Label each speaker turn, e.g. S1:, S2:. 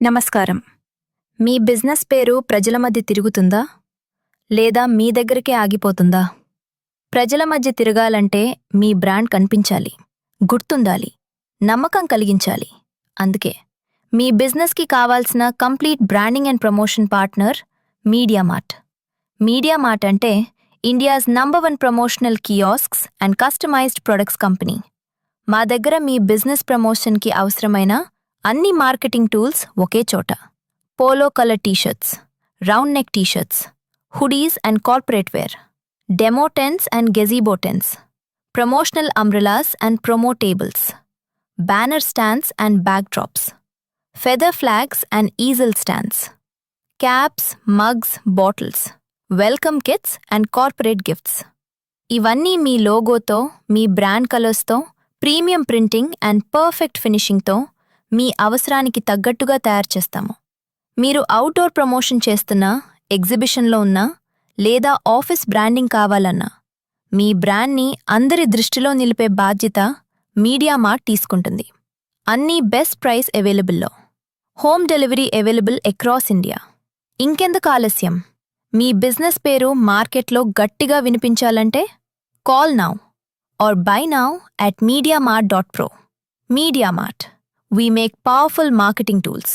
S1: నమస్కారం. మీ బిజినెస్ పేరు ప్రజల మధ్య తిరుగుతుందా? లేదా మీ దగ్గరికే ఆగిపోతుందా? ప్రజల మధ్య తిరగాలంటే మీ బ్రాండ్ కనిపించాలి, గుర్తుండాలి, నమ్మకం కలిగించాలి. అందుకే మీ బిజినెస్కి కావాల్సిన complete branding and promotion partner Mediamart. Mediamart అంటే India's number 1 promotional kiosks and customised products company. మా దగ్గర మీ బిజినెస్ ప్రమోషన్కి అవసరమైన అన్ని మార్కెటింగ్ టూల్స్ ఒకే చోట. Polo colour T shirts, round neck T shirts, hoodies and corporate wear, demo tents and gazebo tents, promotional umbrellas and promo tables, banner stands and backdrops, feather flags and easel stands, caps, mugs, bottles, welcome kits and corporate gifts. ఇవన్నీ మీ లోగోతో, మీ brand కలర్స్తో, premium printing and perfect ఫినిషింగ్తో మీ అవసరానికి తగ్గట్టుగా తయారు చేస్తాము. మీరు అవుట్డోర్ ప్రమోషన్ చేస్తున్నా, ఎగ్జిబిషన్లో ఉన్నా, లేదా ఆఫీస్ బ్రాండింగ్ కావాలన్నా, మీ బ్రాండ్ని అందరి దృష్టిలో నిలిపే బాధ్యత మీడియామార్ట్ తీసుకుంటుంది. అన్నీ బెస్ట్ ప్రైస్ అవైలబుల్లో. Home delivery available across India. ఇంకెందుకు ఆలస్యం? మీ బిజినెస్ పేరు మార్కెట్లో గట్టిగా వినిపించాలంటే call now or buy now at mediamart.pro. Mediamart. We make powerful marketing tools.